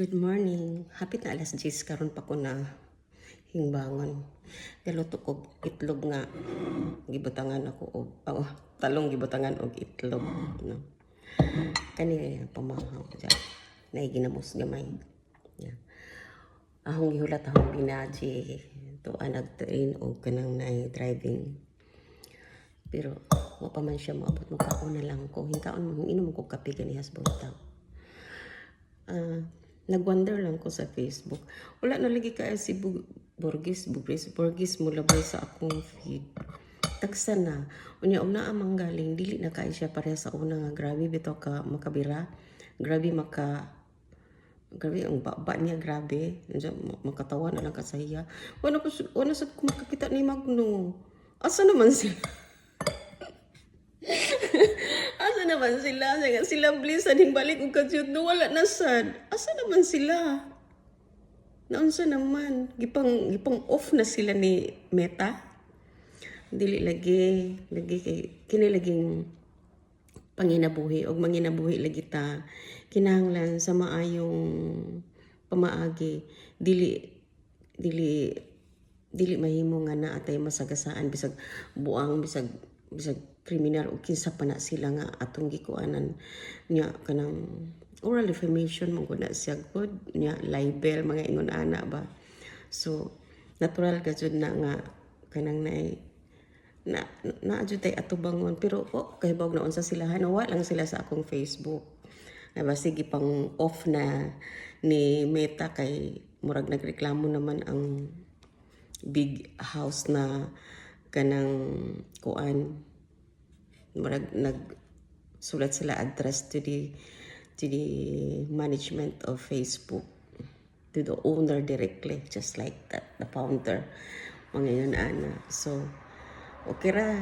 Good morning. Hapit na alas 10 karon pa ko na hingbangon. Galuto ko itlog nga gibutangan ako og talong gibutangan og itlog no. Kani pamahaw ja. Nay ginamos gamay. Yeah. Ahong gihulat ahong binaji to nag-train og kanang nay driving. Pero wa pa man siya maabot magkaon na lang ko. Hingkaon inom ko kape kanihas buntag. Nagwonder lang ko sa Facebook. Wala na lagi kaya si Borges mo labay sa akong feed. Tagsa na. Unya una amang galing dili na kaya siya pareha sa una nga grabe bitaw ka makabira. Grabe ang baba niya grabe. Makatawa na lang kasaya. Wala sad ko makakita ni Magno. Asa naman sila? Asa naman sila? Sila blisan himbalik og kadyot no wala na sad. Asa naman sila? Naunsa naman? Gipang off na sila ni Meta. Dili lagi kay kini laging panginabuhi og manginabuhi lagi ta. Kinahanglan sa maayong pamaagi dili mahimo nga na atay masagasaan bisag buang bisag kriminal o kinsa pa na sila nga atong gikuanan niya kanang oral defamation mo na siya good niya libel mga ingon ana ba. So natural ka jud na nga kanang na jud tay atubangon pero kay bawg na unsa sila hanawa lang sila sa akong Facebook. Na sige pang off na ni Meta kay murag nagreklamo naman ang big house na kanang kuan murag nagsulat sila address to the management of Facebook, to the owner directly, just like that, the founder mga yun ana. So okay ra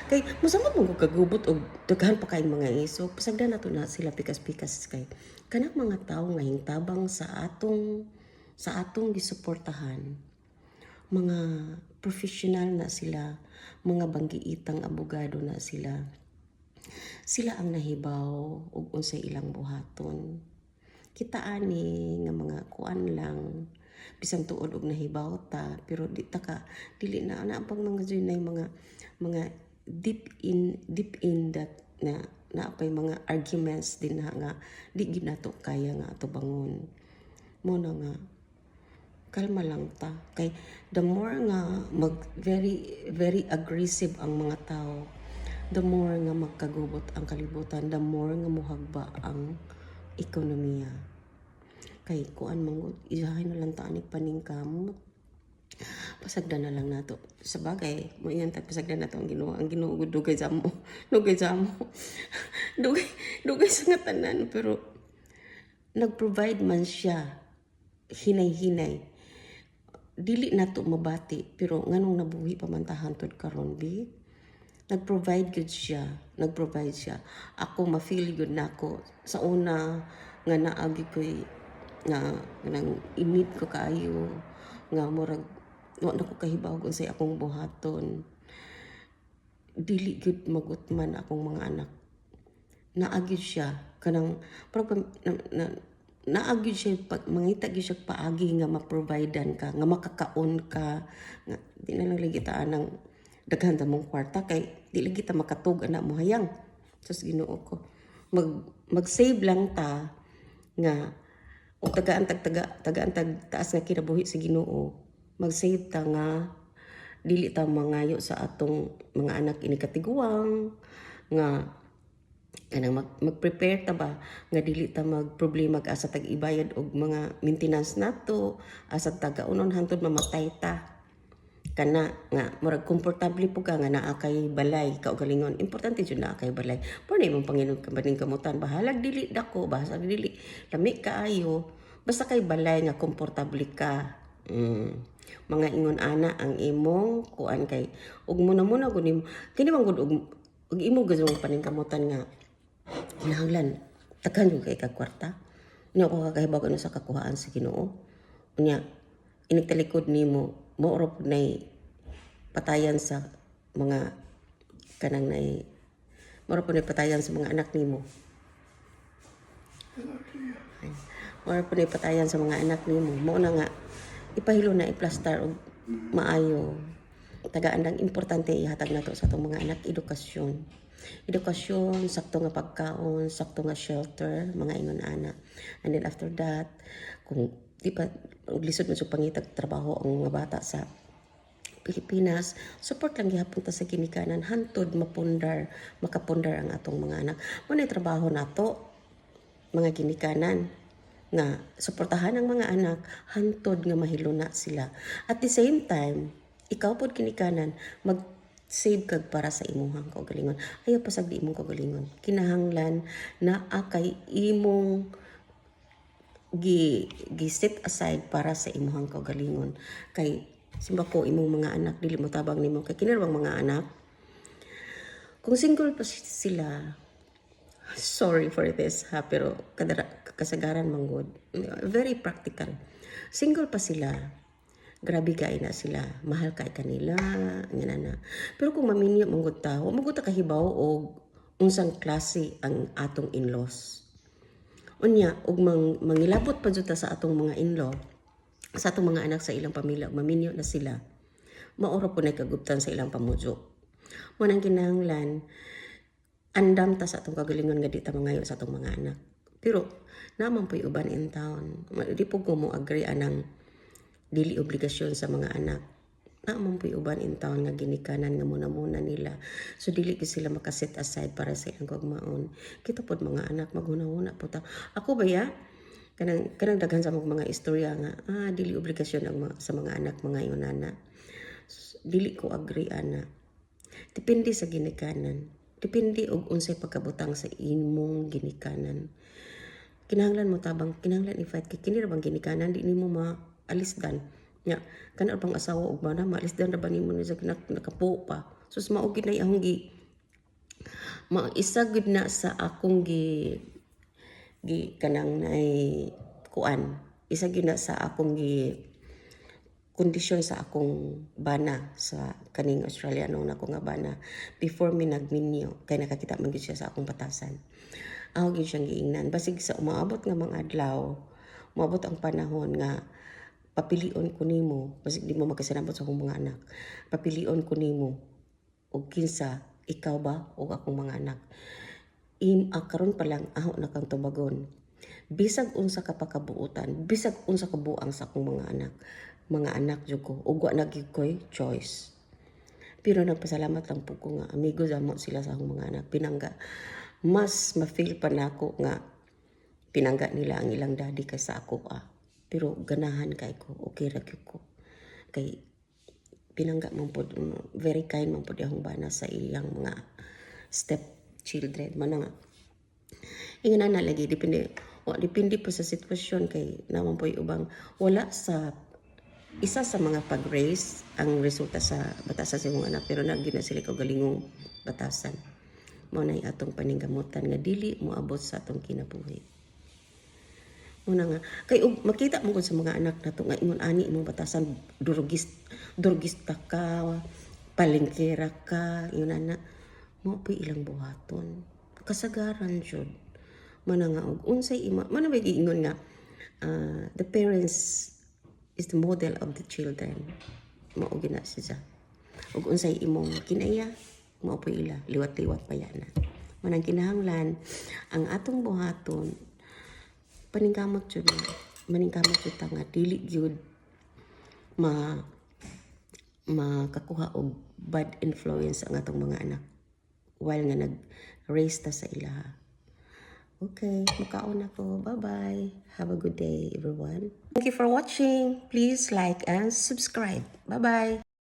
kay musamot mo kagubot og daghan pa kay mga iso pasagdan nato na sila pikas-pikas kay kanang mga tawo nga hingtabang sa atong gisuportahan mga professional na sila, mga banggiitang abogado na sila. Sila ang nahibaw ug unsay ilang buhaton. Kita ani nga mga kuan lang bisan tuod og nahibaw ta pero dili na pang mga joy na mga deep in that na pay mga arguments din na nga di gyud nato kaya nga ato bangon. Mo na nga kalma lang ta kay the more nga very aggressive ang mga tao, the more nga magkagubot ang kalibutan, the more nga mohagba ang ekonomiya. Kay kuan mangod isahay na lang ta ani paningkamot. Pasagdan na lang nato. Sa bagay, mo iyan pasagdan nato ang Ginoo dugay jamo. Dugay sa nga tanan pero nag-provide man siya hinay-hinay. Dili nato mabati pero nganong nabuhi pamantahan tud karon bi nag-provide siya. Ako ma-feel gyud nako sa una nga naagi koy nga nang init ko kaayo nga murag wa na ko kahibaw kung say akong buhaton. Dili gyud magutman akong mga anak. Naagi siya kanang naagi siya mangita gyud siya paagi nga ma-providean ka nga makakaon ka nga di na lang lagi ta nang daghan ta mong kwarta kay di lagi ta makatug ana mo hayang sus Ginoo ko mag-save lang ta nga og tagaan taas nga kinabuhi sa Ginoo mag-save ta nga dili ta mangayo sa atong mga anak ini katiguang nga kanang mag-prepare ta ba nga dili ta magproblema asa tag ibayad og mga maintenance nato asa tagaunon hantod mamatay ta kana nga murag komportable po ka nga naa kay balay kaugalingon importante jud naa kay balay por na imong Panginoon kabaning kamutan bahalag dili dako bahasa dili lami kaayo basta kay balay nga komportable ka. Mga ingon ana ang imong kuan kay ug muna kunim kini man gud og imo gud paningkamutan nga kinahanglan takhan yung kay kagkwarta. Unya ko kakahibaw ano sa kakuhaan sa Ginoo. Unya inigtalikod nimo mo oro nay patayan sa mga kanang nay mo oro patayan sa mga anak nimo. or punay patayan sa mga anak nimo. Mao na nga ipahilo na iplastar og maayo. Tagaan lang importante ihatag nato sa atong mga anak edukasyon. Edukasyon, sakto nga pagkaon, sakto nga shelter, mga ingon ana. And then after that, kung di pa lisod mo sa pangitag trabaho ang mga bata sa Pilipinas, support lang gihapon ta sa ginikanan hantod makapundar ang atong mga anak. Muna trabaho nato mga ginikanan nga suportahan ang mga anak hantod nga mahiluna sila. At the same time, ikaw pod ginikanan mag-save kag para sa imuhang kaugalingon. Ayaw pasag di imong kaugalingon. Kinahanglan na kay imong set aside para sa imuhang kaugalingon. Kay simba ko imong mga anak dili mo tabang nimo kay kinarang mga anak. Kung single pa sila, sorry for this ha, pero kasagaran manggod. Very practical. Single pa sila, grabe kay na sila, mahal kay kanila, nga na. Pero kung maminyo manggod tao, manggod ta kahibaw og unsang klase ang atong in-laws. Unya, ug mangilabot pa jud ta sa atong mga in-law, sa atong mga anak sa ilang pamilya, maminyo na sila. Maura po na kagubtan sa ilang pamudyo. Mo nang kinahanglan, andam ta sa atong kagalingon nga di ta mangayo sa atong mga anak. Pero naman po'y uban in town. Di po ko mo agree anang dili obligasyon sa mga anak. Naman po'y uban in town nga ginikanan nga muna-muna nila. So dili ko sila makaset aside para sa ilang kagmaon. Kita pod mga anak maghuna-huna po ta. Ako ba ya? Kanang daghan sa mga istorya nga dili obligasyon ang sa mga anak mga yunana. Dili ko agree ana. Depende sa ginikanan. Depende og unsay pagkabutang sa imong ginikanan. Kinahanglan mo tabang, kinahanglan i-fight kay kini ra bang ginikanan di nimo maalisdan. Nya, kana bang asawa og bana maalisdan ra ba nimo ni sa nakapo pa. Sus mao gid na akong maisagud na sa akong kanang nay kuan. Isa gyud na sa akong kondisyon sa akong bana sa kaning Australiano na ko nga bana before mi nagminyo kay nakakita man gyud siya sa akong batasan. Ako gyud siyang giingnan basig sa umaabot nga mga adlaw, moabot ang panahon nga papilion ko nimo basig di mo makasinabot sa akong mga anak. Papilion ko nimo og kinsa ikaw ba o akong mga anak. Karon pa lang aho na kang tubagon. Bisag unsa ka pakabuutan, bisag unsa ka buang sa akong mga anak jud ko ug wa na gyud ko'y choice. Pero nagpasalamat lang po ko nga amigo damo sila sa akong mga anak. Pinangga mas ma-feel pa nako nga pinangga nila ang ilang daddy kaysa ako Pero ganahan kay ko, okay ra gyud ko. Kay pinangga man pod very kind man pod akong bana sa iyang mga step children man nga. Ingon na lagi depende po sa sitwasyon kay naman po ubang wala sa isa sa mga pag-raise ang resulta sa batasan sa imong anak pero nagdi na sila kaugalingong batasan. Mao nay atong paninggamutan nga dili moabot sa atong kinabuhi. Muna nga kay makita mo sa mga anak nato nga ingon ani imong batasan durugista ka, palengkera ka, yun na mo po ilang buhaton. Kasagaran jud. Mana nga og unsay mana may giingon nga the parents is the model of the children. Mao gina siya. Ug unsay imong kinaya, mao po ila liwat-liwat pa yana. Manang kinahanglan ang atong buhaton maningkamot jud ta nga dili gyud makakuha og bad influence ang atong mga anak while nga nag-raise ta sa ilaha. Okay, makaon ako. Bye-bye. Have a good day, everyone. Thank you for watching. Please like and subscribe. Bye-bye.